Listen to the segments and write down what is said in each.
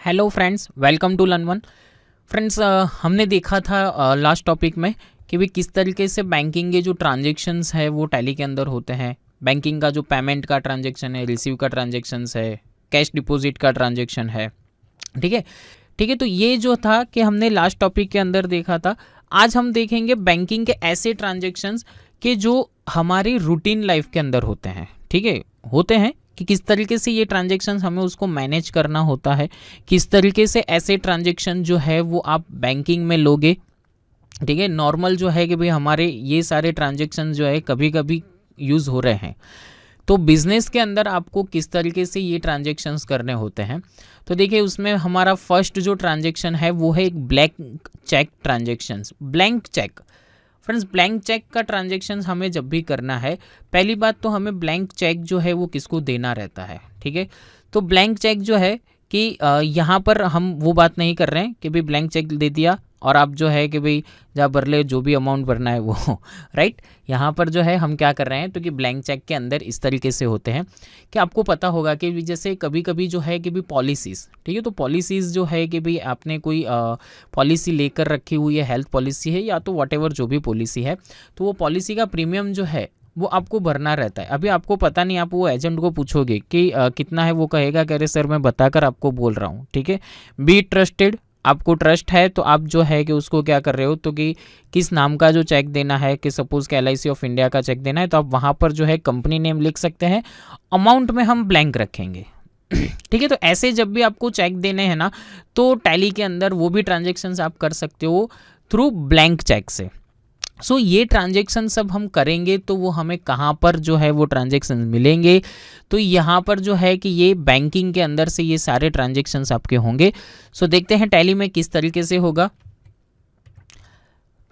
Hello friends, welcome to learn one. Friends, हमने देखा था लास्ट टॉपिक में कि भी किस तरीके से बैंकिंग के जो ट्रांजेक्शन्स है वो टैली के अंदर होते हैं। बैंकिंग का जो पेमेंट का ट्रांजेक्शन है, रिसीव का ट्रांजेक्शन्स है, कैश डिपॉजिट का ट्रांजेक्शन है। ठीक है, ठीक है। तो ये जो था कि हमने लास्ट टॉपिक के अंदर देखा था। आज हम देखेंगे बैंकिंग के ऐसे ट्रांजेक्शन्स के जो हमारी रूटीन लाइफ के अंदर होते हैं। ठीक है, होते हैं कि किस तरीके से ये ट्रांजेक्शन हमें उसको मैनेज करना होता है, किस तरीके से ऐसे ट्रांजेक्शन जो है वो आप बैंकिंग में लोगे। ठीक है, नॉर्मल जो है कि भाई हमारे ये सारे ट्रांजेक्शन जो है कभी कभी यूज़ हो रहे हैं, तो बिजनेस के अंदर आपको किस तरीके से ये ट्रांजेक्शन्स करने होते हैं। तो देखिए, उसमें हमारा फर्स्ट जो ट्रांजेक्शन है वो है एक blank cheque transactions. Blank cheque friends, blank cheque का ट्रांजेक्शन हमें जब भी करना है, पहली बात तो हमें ब्लैंक चेक जो है वो किसको देना रहता है। ठीक है, तो ब्लैंक चेक जो है कि यहाँ पर हम वो बात नहीं कर रहे हैं कि भाई ब्लैंक चेक दे दिया और आप जो है कि भाई जा भर ले, जो भी अमाउंट भरना है वो राइट। यहाँ पर जो है हम क्या कर रहे हैं, तो कि ब्लैंक चेक के अंदर इस तरीके से होते हैं कि आपको पता होगा कि जैसे कभी कभी जो है कि भाई पॉलिसीज़, ठीक है, तो पॉलिसीज़ जो है कि भाई आपने कोई पॉलिसी लेकर रखी हुई है, हेल्थ पॉलिसी है या तो वॉटेवर जो भी पॉलिसी है, तो वो पॉलिसी का प्रीमियम जो है वो आपको भरना रहता है। अभी आपको पता नहीं, आप वो एजेंट को पूछोगे कि कितना है, वो कहेगा कि अरे सर मैं बताकर आपको बोल रहा हूँ। ठीक है, बी ट्रस्टेड, आपको ट्रस्ट है तो आप जो है कि उसको क्या कर रहे हो, तो कि किस नाम का जो चेक देना है, कि सपोज कि LIC ऑफ इंडिया का चेक देना है, तो आप वहाँ पर जो है कंपनी नेम लिख सकते हैं, अमाउंट में हम ब्लैंक रखेंगे। ठीक है, तो ऐसे जब भी आपको चेक देने हैं ना, तो टैली के अंदर वो भी ट्रांजेक्शन्स आप कर सकते हो थ्रू ब्लैंक चेक से। सो ये ट्रांजेक्शन सब हम करेंगे तो वो हमें कहाँ पर जो है वो ट्रांजेक्शन मिलेंगे, तो यहाँ पर जो है कि ये बैंकिंग के अंदर से ये सारे ट्रांजेक्शन्स आपके होंगे। सो देखते हैं टैली में किस तरीके से होगा।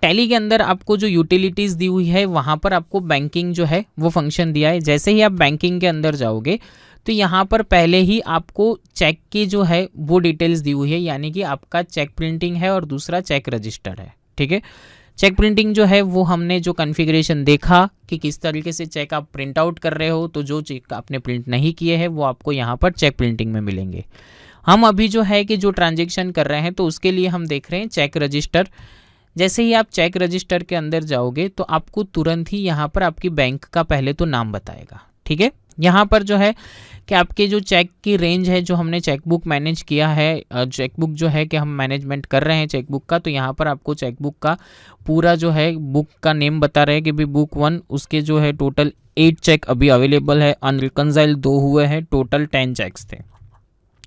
टैली के अंदर आपको जो यूटिलिटीज़ दी हुई है वहाँ पर आपको बैंकिंग जो है वो फंक्शन दिया है। जैसे ही आप बैंकिंग के अंदर जाओगे तो यहाँ पर पहले ही आपको चेक की जो है वो डिटेल्स दी हुई है, यानी कि आपका चेक प्रिंटिंग है और दूसरा चेक रजिस्टर है। ठीक है, चेक प्रिंटिंग जो है वो हमने जो कॉन्फ़िगरेशन देखा कि किस तरीके से चेक आप प्रिंट आउट कर रहे हो, तो जो चेक आपने प्रिंट नहीं किए हैं वो आपको यहाँ पर चेक प्रिंटिंग में मिलेंगे। हम अभी जो है कि जो ट्रांजेक्शन कर रहे हैं तो उसके लिए हम देख रहे हैं चेक रजिस्टर। जैसे ही आप चेक रजिस्टर के अंदर जाओगे तो आपको तुरंत ही यहाँ पर आपकी बैंक का पहले तो नाम बताएगा। ठीक है, यहाँ पर जो है कि आपके जो चेक की रेंज है, जो हमने चेकबुक मैनेज किया है, चेकबुक जो है कि हम मैनेजमेंट कर रहे हैं चेकबुक का, तो यहाँ पर आपको चेकबुक का पूरा जो है बुक का नेम बता रहे हैं कि भाई बुक 1, उसके जो है टोटल 8 चेक अभी अवेलेबल है, अनरिकंसाइल्ड 2 हुए हैं, टोटल 10 चेक्स थे।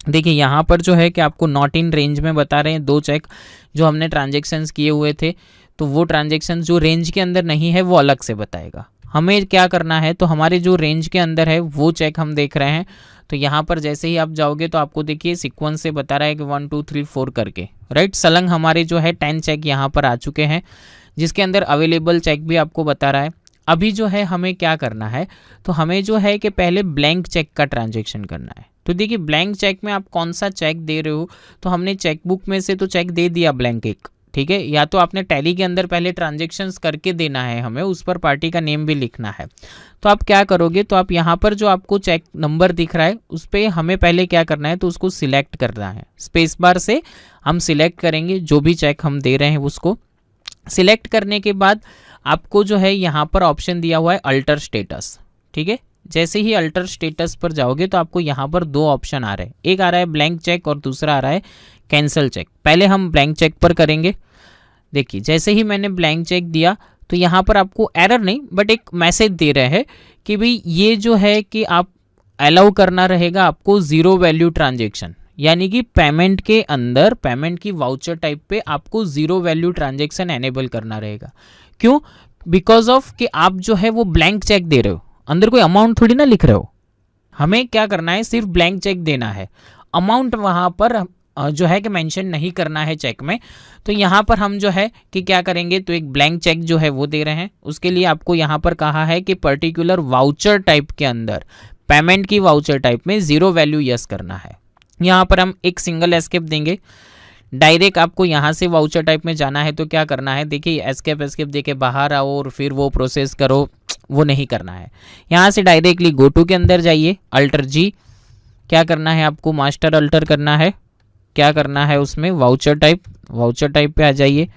देखिए यहाँ पर जो है कि आपको नॉट इन रेंज में बता रहे हैं 2 चेक जो हमने ट्रांजेक्शन्स किए हुए थे, तो वो ट्रांजेक्शन्स जो रेंज के अंदर नहीं है वो अलग से बताएगा। हमें क्या करना है, तो हमारे जो रेंज के अंदर है वो चेक हम देख रहे हैं। तो यहाँ पर जैसे ही आप जाओगे तो आपको देखिए सीक्वेंस से बता रहा है कि 1 2 3 4 करके, राइट। सलंग हमारे जो है 10 चेक यहाँ पर आ चुके हैं, जिसके अंदर अवेलेबल चेक भी आपको बता रहा है। अभी जो है हमें क्या करना है, तो हमें जो है कि पहले ब्लैंक चेक का ट्रांजेक्शन करना है। तो देखिए ब्लैंक चेक में आप कौन सा चेक दे रहे हो, तो हमने चेकबुक में से तो चेक दे दिया ब्लैंक एक। ठीक है, या तो आपने टैली के अंदर पहले ट्रांजेक्शन्स करके देना है, हमें उस पर पार्टी का नेम भी लिखना है। तो आप क्या करोगे, तो आप यहाँ पर जो आपको चेक नंबर दिख रहा है उस पर हमें पहले क्या करना है, तो उसको सिलेक्ट करना है। स्पेस बार से हम सिलेक्ट करेंगे जो भी चेक हम दे रहे हैं उसको। सिलेक्ट करने के बाद आपको जो है यहाँ पर ऑप्शन दिया हुआ है अल्टर स्टेटस। ठीक है, जैसे ही अल्टर स्टेटस पर जाओगे तो आपको यहाँ पर 2 ऑप्शन आ रहे हैं, एक आ रहा है ब्लैंक चेक और दूसरा आ रहा है कैंसिल चेक। पहले हम ब्लैंक चेक पर करेंगे। देखिए जैसे ही मैंने ब्लैंक चेक दिया तो यहाँ पर आपको एरर नहीं बट एक मैसेज दे रहे हैं कि भाई ये जो है कि आप अलाउ करना रहेगा आपको 0 वैल्यू ट्रांजेक्शन, यानी कि पेमेंट के अंदर, पेमेंट की वाउचर टाइप पे आपको 0 वैल्यू ट्रांजेक्शन एनेबल करना रहेगा। क्यों? बिकॉज ऑफ कि आप जो है वो ब्लैंक चेक दे रहे हो, अंदर कोई अमाउंट थोड़ी ना लिख रहे हो। हमें क्या करना है, सिर्फ ब्लैंक चेक देना है, अमाउंट वहाँ पर जो है कि मेंशन नहीं करना है चेक में। तो यहाँ पर हम जो है कि क्या करेंगे, तो एक ब्लैंक चेक जो है वो दे रहे हैं। उसके लिए आपको यहाँ पर कहा है कि पर्टिकुलर वाउचर टाइप के अंदर, पेमेंट की वाउचर टाइप में 0 वैल्यू यस करना है। यहाँ पर हम एक सिंगल एस्केप देंगे। डायरेक्ट आपको यहाँ से वाउचर टाइप में जाना है तो क्या करना है, देखिए एस्केप दे के बाहर आओ और फिर वो प्रोसेस करो, वो नहीं करना है। यहाँ से डायरेक्टली गो टू के अंदर जाइए, अल्टर जी, क्या करना है आपको, मास्टर अल्टर करना है। क्या करना है उसमें, वाउचर टाइप पे आ जाइए,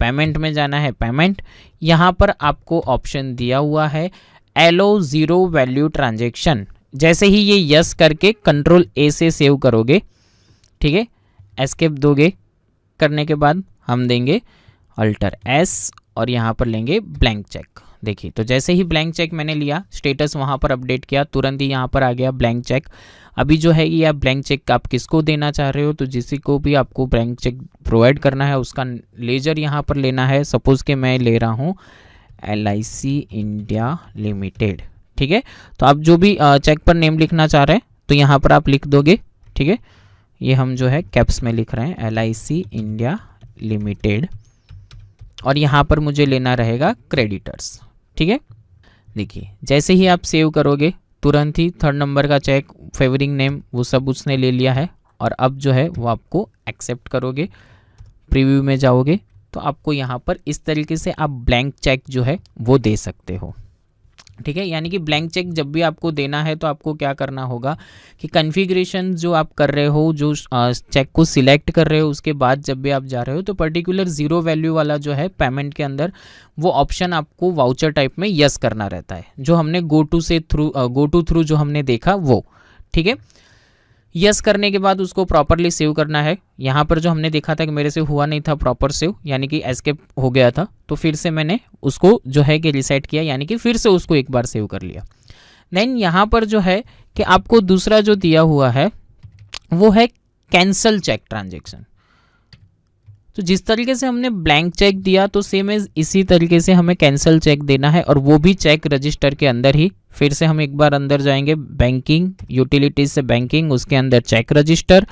पेमेंट में जाना है, पेमेंट। यहाँ पर आपको ऑप्शन दिया हुआ है एलो जीरो वैल्यू ट्रांजेक्शन। जैसे ही ये यस करके कंट्रोल ए से सेव करोगे, ठीक है, एस्केप दोगे, करने के बाद हम देंगे अल्टर एस और यहाँ पर लेंगे ब्लैंक चेक। देखिए, तो जैसे ही ब्लैंक चेक मैंने लिया, स्टेटस वहाँ पर अपडेट किया, तुरंत ही यहाँ पर आ गया ब्लैंक चेक। अभी जो है ये आप ब्लैंक चेक आप किसको देना चाह रहे हो, तो जिसी को भी आपको ब्लैंक चेक प्रोवाइड करना है उसका लेजर यहाँ पर लेना है। सपोज़ कि मैं ले रहा हूँ LIC इंडिया लिमिटेड, ठीक है। तो आप जो भी चेक पर नेम लिखना चाह रहे हैं तो यहाँ पर आप लिख दोगे, ठीक है। ये हम जो है कैप्स में लिख रहे हैं LIC इंडिया लिमिटेड, और यहाँ पर मुझे लेना रहेगा क्रेडिटर्स, ठीक है। देखिए, जैसे ही आप सेव करोगे तुरंत ही 3rd नंबर का चेक, फेवरिंग नेम, वो सब उसने ले लिया है। और अब जो है वो आपको एक्सेप्ट करोगे, प्रीव्यू में जाओगे तो आपको यहाँ पर इस तरीके से आप ब्लैंक चेक जो है वो दे सकते हो, ठीक है। यानी कि ब्लैंक चेक जब भी आपको देना है तो आपको क्या करना होगा कि कॉन्फ़िगरेशन जो आप कर रहे हो, जो चेक को सिलेक्ट कर रहे हो, उसके बाद जब भी आप जा रहे हो तो पर्टिकुलर जीरो वैल्यू वाला जो है पेमेंट के अंदर वो ऑप्शन आपको वाउचर टाइप में यस करना रहता है, जो हमने गो टू थ्रू जो हमने देखा वो, ठीक है। यस करने के बाद उसको प्रॉपरली सेव करना है। यहाँ पर जो हमने देखा था कि मेरे से हुआ नहीं था प्रॉपर सेव, यानी कि एस्केप हो गया था, तो फिर से मैंने उसको जो है कि रिसेट किया, यानी कि फिर से उसको एक बार सेव कर लिया। देन यहाँ पर जो है कि आपको दूसरा जो दिया हुआ है वो है कैंसल चेक ट्रांजेक्शन। तो जिस तरीके से हमने ब्लैंक चेक दिया तो सेम एज इसी तरीके से हमें कैंसल चेक देना है, और वो भी चेक रजिस्टर के अंदर ही। फिर से हम एक बार अंदर जाएंगे, बैंकिंग, यूटिलिटीज से बैंकिंग, उसके अंदर चेक रजिस्टर।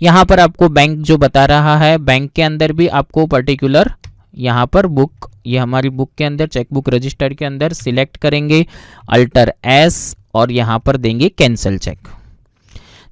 यहाँ पर आपको बैंक जो बता रहा है, बैंक के अंदर भी आपको पर्टिकुलर यहाँ पर बुक, ये हमारी बुक के अंदर चेक बुक रजिस्टर के अंदर सिलेक्ट करेंगे अल्टर एस और यहाँ पर देंगे कैंसल चेक।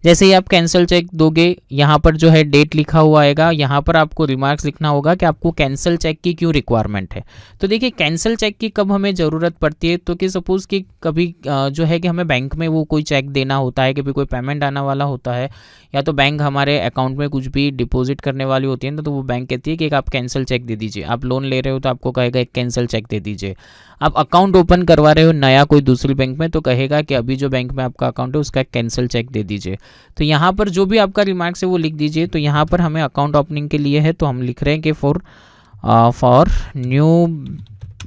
जैसे ही आप कैंसिल चेक दोगे, यहाँ पर जो है डेट लिखा हुआ आएगा, यहाँ पर आपको रिमार्क्स लिखना होगा कि आपको कैंसिल चेक की क्यों रिक्वायरमेंट है। तो देखिए, कैंसिल चेक की कब हमें ज़रूरत पड़ती है, तो कि सपोज़ कि कभी जो है कि हमें बैंक में वो कोई चेक देना होता है, कि कोई पेमेंट आना वाला होता है, या तो बैंक हमारे अकाउंट में कुछ भी डिपॉजिट करने वाली होती है ना, तो वो बैंक कहती है कि एक आप कैंसिल चेक दे दीजिए। आप लोन ले रहे हो तो आपको कहेगा एक कैंसिल चेक दे दीजिए। आप अकाउंट ओपन करवा रहे हो नया कोई दूसरी बैंक में, तो कहेगा कि अभी जो बैंक में आपका अकाउंट है उसका कैंसिल चेक दे दीजिए। तो यहाँ पर जो भी आपका रिमार्क्स है वो लिख दीजिए। तो यहाँ पर हमें अकाउंट ओपनिंग के लिए है, तो हम लिख रहे हैं कि for new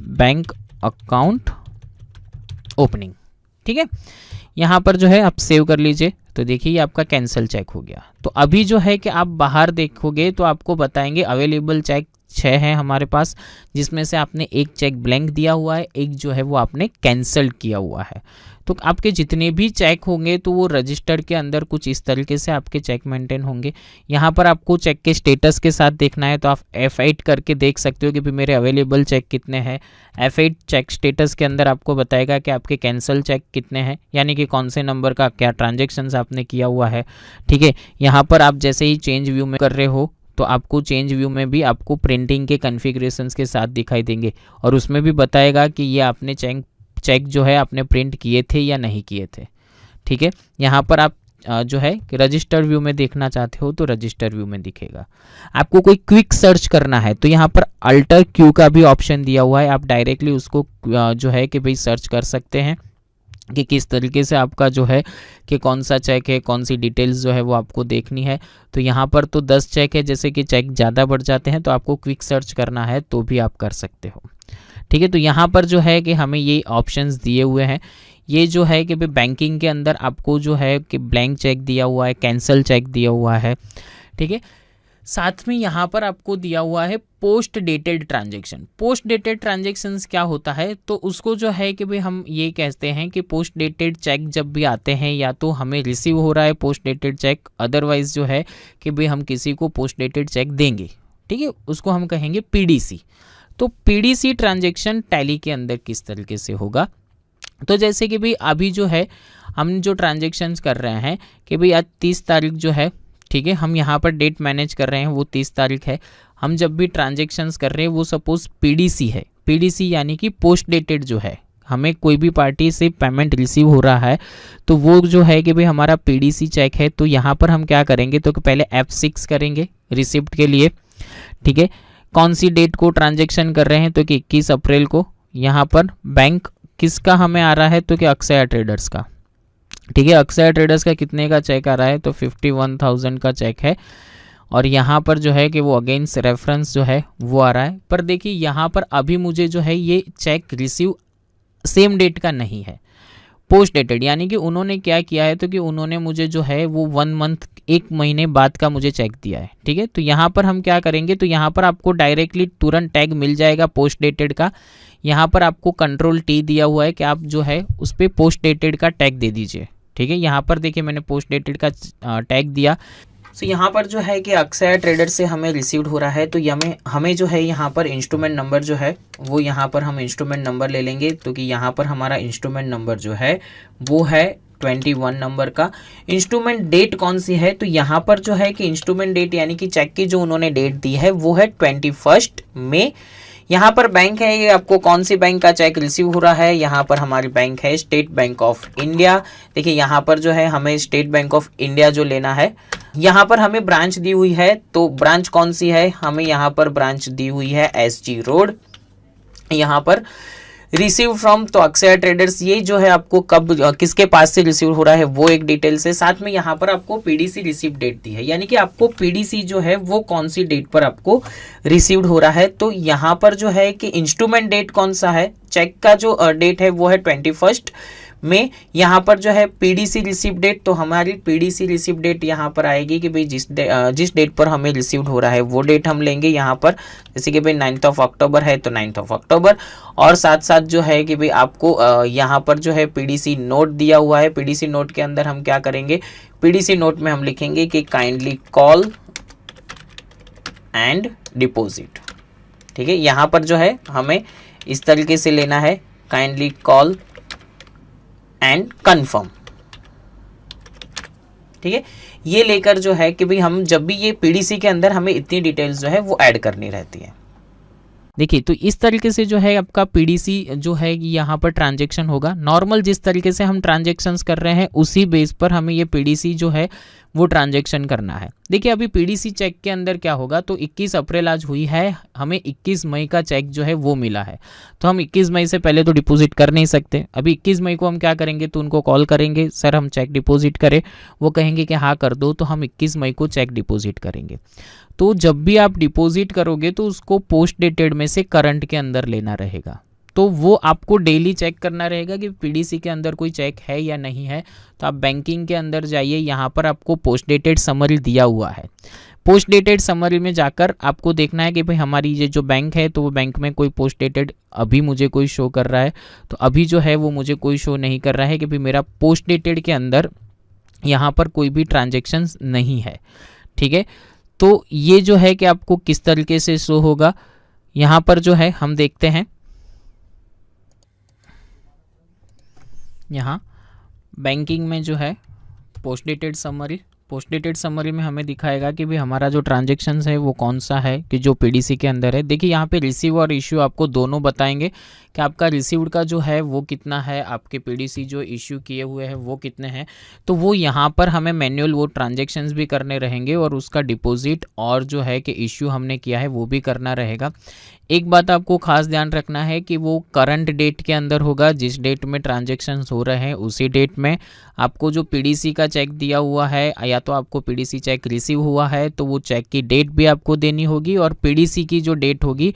bank account opening, ठीक है। यहाँ पर जो है आप सेव कर लीजिए। तो देखिए, ये आपका कैंसिल चेक हो गया। तो अभी जो है कि आप बाहर देखोगे तो आपको बताएंगे अवेलेबल चेक 6 हैं हमारे पास, जिसमें से आपने एक चेक ब्लैंक दिया हुआ है, एक जो है वो आपने कैंसिल किया हुआ है। तो आपके जितने भी चेक होंगे तो वो रजिस्टर के अंदर कुछ इस तरीके से आपके चेक मेंटेन होंगे। यहाँ पर आपको चेक के स्टेटस के साथ देखना है, तो आप F8 करके देख सकते हो कि मेरे अवेलेबल चेक कितने हैं। F8 चेक स्टेटस के अंदर आपको बताएगा कि आपके कैंसिल चेक कितने हैं, यानी कि कौन से नंबर का क्या ट्रांजेक्शन्स आपने किया हुआ है, ठीक है। यहाँ पर आप जैसे ही चेंज व्यू में कर रहे हो तो आपको चेंज व्यू में भी आपको प्रिंटिंग के कॉन्फ़िगरेशंस के साथ दिखाई देंगे, और उसमें भी बताएगा कि ये आपने चेक जो है आपने प्रिंट किए थे या नहीं किए थे, ठीक है। यहाँ पर आप जो है कि रजिस्टर व्यू में देखना चाहते हो तो रजिस्टर व्यू में दिखेगा। आपको कोई क्विक सर्च करना है तो यहाँ पर अल्टर क्यू का भी ऑप्शन दिया हुआ है, आप डायरेक्टली उसको जो है कि भाई सर्च कर सकते हैं कि किस तरीके से आपका जो है कि कौन सा चेक है, कौन सी डिटेल्स जो है वो आपको देखनी है। तो यहाँ पर तो 10 चेक है, जैसे कि चेक ज़्यादा बढ़ जाते हैं तो आपको क्विक सर्च करना है तो भी आप कर सकते हो, ठीक है। तो यहाँ पर जो है कि हमें ये ऑप्शंस दिए हुए हैं। ये जो है कि भाई बैंकिंग के अंदर आपको जो है कि ब्लैंक चेक दिया हुआ है, कैंसिल चेक दिया हुआ है, ठीक है। साथ में यहाँ पर आपको दिया हुआ है post dated transaction. Post dated transactions क्या होता है, तो उसको जो है कि भाई हम ये कहते हैं कि पोस्ट डेटेड चेक जब भी आते हैं, या तो हमें रिसीव हो रहा है पोस्ट डेटेड चेक, अदरवाइज जो है कि भाई हम किसी को पोस्ट डेटेड चेक देंगे, ठीक है, उसको हम कहेंगे PDC। तो PDC ट्रांजेक्शन टैली के अंदर किस तरीके से होगा, तो जैसे कि भाई अभी जो है हम जो ट्रांजेक्शन्स कर रहे हैं कि भाई आज 30 तारीख जो है, ठीक है, हम यहाँ पर डेट मैनेज कर रहे हैं वो 30 तारीख है। हम जब भी ट्रांजेक्शन्स कर रहे हैं वो सपोज PDC है, PDC यानी कि पोस्ट डेटेड जो है हमें कोई भी पार्टी से पेमेंट रिसीव हो रहा है तो वो जो है कि भाई हमारा पीडीसी चेक है, तो यहाँ पर हम क्या करेंगे, तो पहले F6 करेंगे रिसिप्ट के लिए। ठीक है, कौन सी डेट को ट्रांजेक्शन कर रहे हैं, तो कि 21 अप्रैल को। यहाँ पर बैंक किसका हमें आ रहा है, तो कि अक्षया ट्रेडर्स का। ठीक है, अक्षया ट्रेडर्स का कितने का चेक आ रहा है, तो 51,000 का चेक है। और यहाँ पर जो है कि वो अगेंस्ट रेफरेंस जो है वो आ रहा है। पर देखिए यहाँ पर अभी मुझे जो है ये चेक रिसीव सेम डेट का नहीं है, पोस्ट डेटेड, यानी कि उन्होंने क्या किया है, तो कि उन्होंने मुझे जो है वो 1 मंथ, 1 महीने बाद का मुझे चेक दिया है। ठीक है, तो यहाँ पर हम क्या करेंगे, तो यहाँ पर आपको डायरेक्टली तुरंत टैग मिल जाएगा पोस्ट डेटेड का। यहाँ पर आपको Ctrl+T दिया हुआ है कि आप जो है उस पर पोस्ट डेटेड का टैग दे दीजिए। ठीक है, यहाँ पर देखिए मैंने पोस्ट डेटेड का टैग दिया। तो यहाँ पर जो है कि अक्षय ट्रेडर से हमें रिसीव्ड हो रहा है, तो हमें जो है यहाँ पर इंस्ट्रूमेंट नंबर जो है वो यहाँ पर हम इंस्ट्रूमेंट नंबर ले लेंगे। तो कि यहाँ पर हमारा इंस्ट्रूमेंट नंबर जो है वो है 21 नंबर का। इंस्ट्रूमेंट डेट कौन सी है, तो यहाँ पर जो है कि इंस्ट्रूमेंट डेट यानी कि चेक की जो उन्होंने डेट दी है वो है 21 मई। यहाँ पर बैंक है, ये आपको कौन सी बैंक का चेक रिसीव हो रहा है, यहाँ पर हमारी बैंक है स्टेट बैंक ऑफ इंडिया। देखिए यहाँ पर जो है हमें स्टेट बैंक ऑफ इंडिया जो लेना है, यहाँ पर हमें ब्रांच दी हुई है, तो ब्रांच कौन सी है, हमें यहाँ पर ब्रांच दी हुई है SG रोड। यहाँ पर रिसीव फ्रॉम, तो अक्षय ट्रेडर्स, ये जो है आपको कब किसके पास से रिसीव हो रहा है वो एक डिटेल्स है। साथ में यहाँ पर आपको पीडीसी रिसीव डेट दी है, यानी कि आपको पीडीसी जो है वो कौन सी डेट पर आपको रिसीव्ड हो रहा है। तो यहाँ पर जो है कि इंस्ट्रूमेंट डेट कौन सा है, चेक का जो डेट है वो है 21 में। यहाँ पर जो है पीडीसी रिसीव डेट, तो हमारी पीडीसी रिसीव डेट यहाँ पर आएगी कि भाई जिस डेट पर हमें रिसीव्ड हो रहा है वो डेट हम लेंगे यहाँ पर। जैसे कि भाई 9 अक्टूबर है तो 9 अक्टूबर। और साथ साथ जो है कि भाई आपको यहाँ पर जो है पीडीसी नोट दिया हुआ है। पीडीसी नोट के अंदर हम क्या करेंगे, पीडीसी नोट में हम लिखेंगे कि काइंडली कॉल एंड डिपॉजिट। ठीक है, यहाँ पर जो है हमें इस तरीके से लेना है, काइंडली कॉल एंड कंफर्म। ठीक है, ये लेकर जो है कि भाई हम जब भी ये पीडीसी के अंदर हमें इतनी डिटेल्स जो है वो ऐड करनी रहती है। देखिए तो इस तरीके से जो है आपका पीडीसी जो है यहाँ पर ट्रांजैक्शन होगा। नॉर्मल जिस तरीके से हम ट्रांजैक्शंस कर रहे हैं उसी बेस पर हमें ये पीडीसी जो है वो ट्रांजैक्शन करना है। देखिए अभी पीडीसी चेक के अंदर क्या होगा, तो 21 अप्रैल आज हुई है, हमें 21 मई का चेक जो है वो मिला है, तो हम 21 मई से पहले तो डिपॉजिट कर नहीं सकते। अभी 21 मई को हम क्या करेंगे, तो उनको कॉल करेंगे, सर हम चेक डिपॉजिट करें, वो कहेंगे कि हाँ कर दो, तो हम 21 मई को चेक डिपॉजिट करेंगे। तो जब भी आप डिपॉजिट करोगे तो उसको पोस्ट डेटेड में से करंट के अंदर लेना रहेगा, तो वो आपको डेली चेक करना रहेगा कि पीडीसी के अंदर कोई चेक है या नहीं है। तो आप बैंकिंग के अंदर जाइए, यहाँ पर आपको पोस्ट डेटेड समरी दिया हुआ है। पोस्ट डेटेड समरी में जाकर आपको देखना है कि भाई हमारी ये जो बैंक है तो वो बैंक में कोई पोस्ट डेटेड अभी मुझे कोई शो कर रहा है, तो अभी जो है वो मुझे कोई शो नहीं कर रहा है कि भाई मेरा पोस्ट डेटेड के अंदर यहाँ पर कोई भी ट्रांजेक्शन्स नहीं है। ठीक है, तो ये जो है कि आपको किस तरीके से शो होगा, यहाँ पर जो है हम देखते हैं, यहाँ बैंकिंग में जो है post dated summary, post dated summary में हमें दिखाएगा कि भाई हमारा जो ट्रांजेक्शन्स है वो कौन सा है कि जो पीडीसी के अंदर है। देखिए यहाँ पे रिसीव और इश्यू आपको दोनों बताएंगे कि आपका रिसीव्ड का जो है वो कितना है, आपके पीडीसी जो इश्यू किए हुए हैं वो कितने हैं। तो वो यहाँ पर हमें मैनुअल वो ट्रांजेक्शन्स भी करने रहेंगे और उसका डिपॉजिट और जो है कि इश्यू हमने किया है वो भी करना रहेगा। एक बात आपको खास ध्यान रखना है कि वो करंट डेट के अंदर होगा, जिस डेट में ट्रांजैक्शंस हो रहे हैं उसी डेट में आपको जो पीडीसी का चेक दिया हुआ है या तो आपको पीडीसी चेक रिसीव हुआ है तो वो चेक की डेट भी आपको देनी होगी, और पीडीसी की जो डेट होगी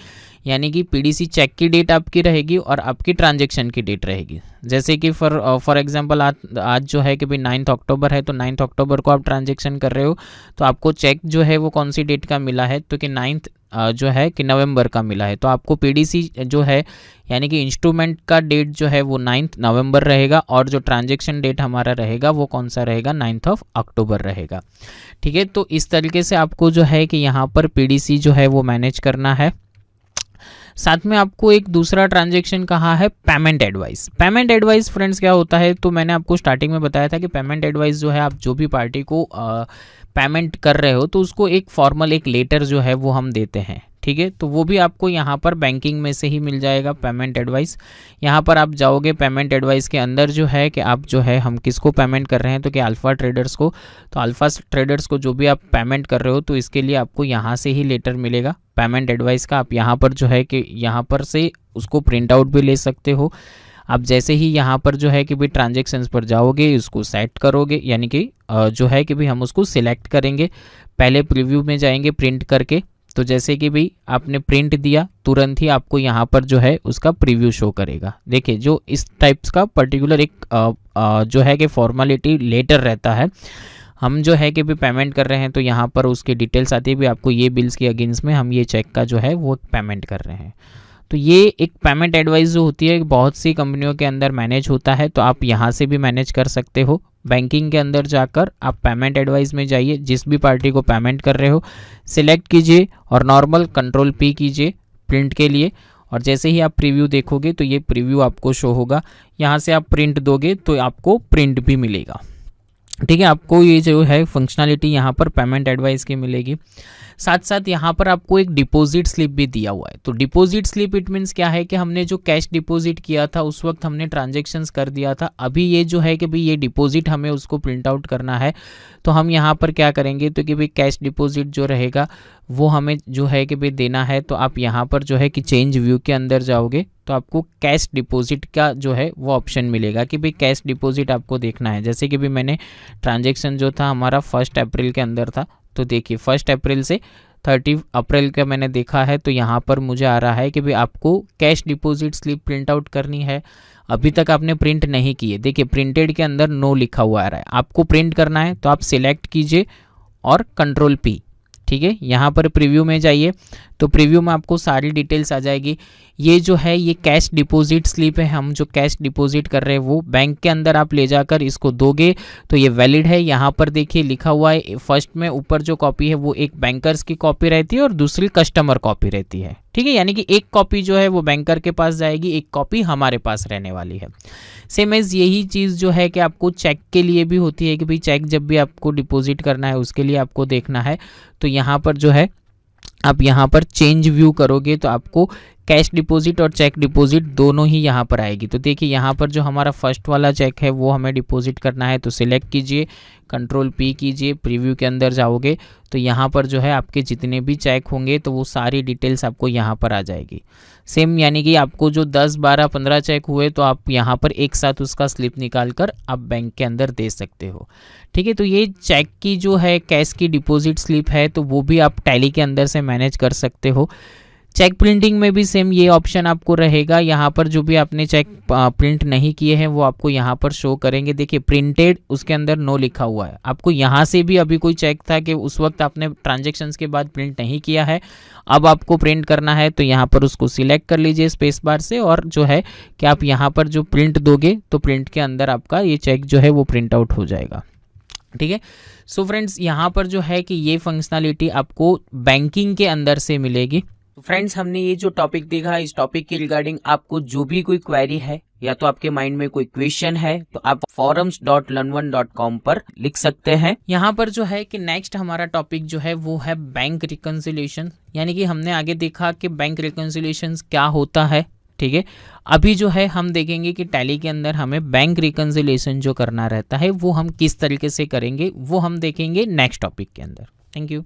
यानी कि पीडीसी चेक की डेट आपकी रहेगी और आपकी ट्रांजैक्शन की डेट रहेगी। जैसे कि फॉर एग्जांपल आज जो है कि भाई 9 अक्टूबर है, तो 9 अक्टूबर को आप ट्रांजैक्शन कर रहे हो तो आपको चेक जो है वो कौन सी डेट का मिला है, तो कि 9 जो है कि नवंबर का मिला है, तो आपको पीडीसी जो है यानी कि इंस्ट्रूमेंट का डेट जो है वो 9 नवंबर रहेगा और जो ट्रांजैक्शन डेट हमारा रहेगा वो कौन सा रहेगा, 9 अक्टूबर रहेगा। ठीक है, तो इस तरीके से आपको जो है कि यहाँ पर पीडीसी जो है वो मैनेज करना है। साथ में आपको एक दूसरा ट्रांजैक्शन कहा है payment advice. Payment advice friends क्या होता है, तो मैंने आपको स्टार्टिंग में बताया था कि पेमेंट एडवाइस जो है आप जो भी पार्टी को पेमेंट कर रहे हो तो उसको एक फॉर्मल एक लेटर जो है वो हम देते हैं। ठीक ठीक है। तो वो भी आपको यहाँ पर बैंकिंग में से ही मिल जाएगा, पेमेंट एडवाइस। यहाँ पर आप जाओगे पेमेंट एडवाइस के अंदर जो है कि आप जो है हम किसको पेमेंट कर रहे हैं, तो कि अल्फ़ा ट्रेडर्स को। तो अल्फ़ा ट्रेडर्स को जो भी आप पेमेंट कर रहे हो तो इसके लिए आपको यहाँ से ही लेटर मिलेगा पेमेंट एडवाइस का। आप यहाँ पर जो है कि यहाँ पर से उसको प्रिंट आउट भी ले सकते हो। आप जैसे ही यहाँ पर जो है कि भाई ट्रांजेक्शन्स पर जाओगे, उसको सेट करोगे, यानी कि जो है कि भाई हम उसको सिलेक्ट करेंगे। पहले प्रीव्यू में जाएंगे प्रिंट करके, तो जैसे कि भाई आपने प्रिंट दिया तुरंत ही आपको यहाँ पर जो है उसका प्रीव्यू शो करेगा। देखिए जो इस टाइप्स का पर्टिकुलर एक जो है कि फॉर्मेलिटी लेटर रहता है। हम जो है कि भी पेमेंट कर रहे हैं तो यहाँ पर उसकी डिटेल्स आती है भी आपको ये बिल्स के अगेंस्ट में हम ये चेक का जो है वो पेमेंट कर रहे हैं। तो ये एक पेमेंट एडवाइस जो होती है बहुत सी कंपनियों के अंदर मैनेज होता है, तो आप यहाँ से भी मैनेज कर सकते हो। बैंकिंग के अंदर जाकर आप पेमेंट एडवाइस में जाइए, जिस भी पार्टी को पेमेंट कर रहे हो सिलेक्ट कीजिए और नॉर्मल कंट्रोल पी कीजिए प्रिंट के लिए। और जैसे ही आप प्रीव्यू देखोगे तो ये प्रीव्यू आपको शो होगा। यहाँ से आप प्रिंट दोगे तो आपको प्रिंट भी मिलेगा, ठीक है। आपको ये जो है फंक्शनलिटी यहाँ पर पेमेंट एडवाइस की मिलेगी। साथ साथ यहाँ पर आपको एक डिपॉजिट स्लिप भी दिया हुआ है। तो डिपॉजिट स्लिप इट मीन्स क्या है कि हमने जो कैश डिपॉजिट किया था उस वक्त हमने ट्रांजैक्शंस कर दिया था। अभी ये जो है कि भाई ये डिपॉजिट हमें उसको प्रिंट आउट करना है, तो हम यहाँ पर क्या करेंगे तो कि भाई कैश डिपॉजिट जो रहेगा वो हमें जो है कि भाई देना है। तो आप यहाँ पर जो है कि चेंज व्यू के अंदर जाओगे तो आपको कैश डिपॉजिट का जो है वो ऑप्शन मिलेगा कि भाई कैश डिपॉजिट आपको देखना है। जैसे कि भी मैंने ट्रांजैक्शन जो था हमारा 1 अप्रैल के अंदर था, तो देखिए 1 अप्रैल से 30 अप्रैल का मैंने देखा है। तो यहाँ पर मुझे आ रहा है कि भाई आपको cash deposit slip print out करनी है। अभी तक आपने प्रिंट नहीं की है, देखिए प्रिंटेड के अंदर नो लिखा हुआ आ रहा है। आपको प्रिंट करना है तो आप सिलेक्ट कीजिए और कंट्रोल पी, ठीक है। यहाँ पर प्रीव्यू में जाइए तो प्रीव्यू में आपको सारी डिटेल्स आ जाएगी। ये जो है ये कैश डिपॉजिट स्लिप है, हम जो कैश डिपॉजिट कर रहे हैं वो बैंक के अंदर आप ले जाकर इसको दोगे तो ये वैलिड है। यहाँ पर देखिए लिखा हुआ है फर्स्ट में ऊपर जो कॉपी है वो एक बैंकर्स की कॉपी रहती है और दूसरी कस्टमर कॉपी रहती है, ठीक है। यानी कि एक कॉपी जो है वो बैंकर के पास जाएगी, एक कॉपी हमारे पास रहने वाली है। सेम एज यही चीज़ जो है कि आपको चेक के लिए भी होती है कि भाई चेक जब भी आपको डिपॉजिट करना है उसके लिए आपको देखना है। तो यहाँ पर जो है आप यहाँ पर चेंज व्यू करोगे तो आपको कैश डिपॉजिट और चेक डिपॉजिट दोनों ही यहाँ पर आएगी। तो देखिए यहाँ पर जो हमारा फर्स्ट वाला चेक है वो हमें डिपॉजिट करना है, तो सिलेक्ट कीजिए, कंट्रोल पी कीजिए, प्रीव्यू के अंदर जाओगे तो यहाँ पर जो है आपके जितने भी चेक होंगे तो वो सारी डिटेल्स आपको यहाँ पर आ जाएगी। सेम यानी कि आपको जो 10, 12, 15 चेक हुए तो आप यहाँ पर एक साथ उसका स्लिप निकाल कर आप बैंक के अंदर दे सकते हो, ठीक है। तो ये चेक की जो है कैश की डिपॉजिट स्लिप है तो वो भी आप टैली के अंदर से मैनेज कर सकते हो। चेक प्रिंटिंग में भी सेम ये ऑप्शन आपको रहेगा। यहाँ पर जो भी आपने चेक प्रिंट नहीं किए हैं वो आपको यहाँ पर शो करेंगे। देखिए प्रिंटेड उसके अंदर नो लिखा हुआ है। आपको यहाँ से भी अभी कोई चेक था कि उस वक्त आपने ट्रांजैक्शंस के बाद प्रिंट नहीं किया है, अब आपको प्रिंट करना है तो यहाँ पर उसको सिलेक्ट कर लीजिए स्पेस बार से और जो है कि आप यहाँ पर जो प्रिंट दोगे तो प्रिंट के अंदर आपका ये चेक जो है वो प्रिंट आउट हो जाएगा, ठीक है। सो फ्रेंड्स यहाँ पर जो है कि ये फंक्शनलिटी आपको बैंकिंग के अंदर से मिलेगी। फ्रेंड्स हमने ये जो टॉपिक देखा, इस टॉपिक के रिगार्डिंग आपको जो भी कोई क्वेरी है या तो आपके माइंड में कोई क्वेश्चन है तो आप forums.learn1.com पर लिख सकते हैं। यहाँ पर जो है कि नेक्स्ट हमारा टॉपिक जो है वो है बैंक रिकंसिलिएशन, यानी कि हमने आगे देखा कि बैंक रिकंसिलिएशन क्या होता है, ठीक है। अभी जो है हम देखेंगे कि टैली के अंदर हमें बैंक रिकंसिलिएशन जो करना रहता है वो हम किस तरीके से करेंगे, वो हम देखेंगे नेक्स्ट टॉपिक के अंदर। Thank you.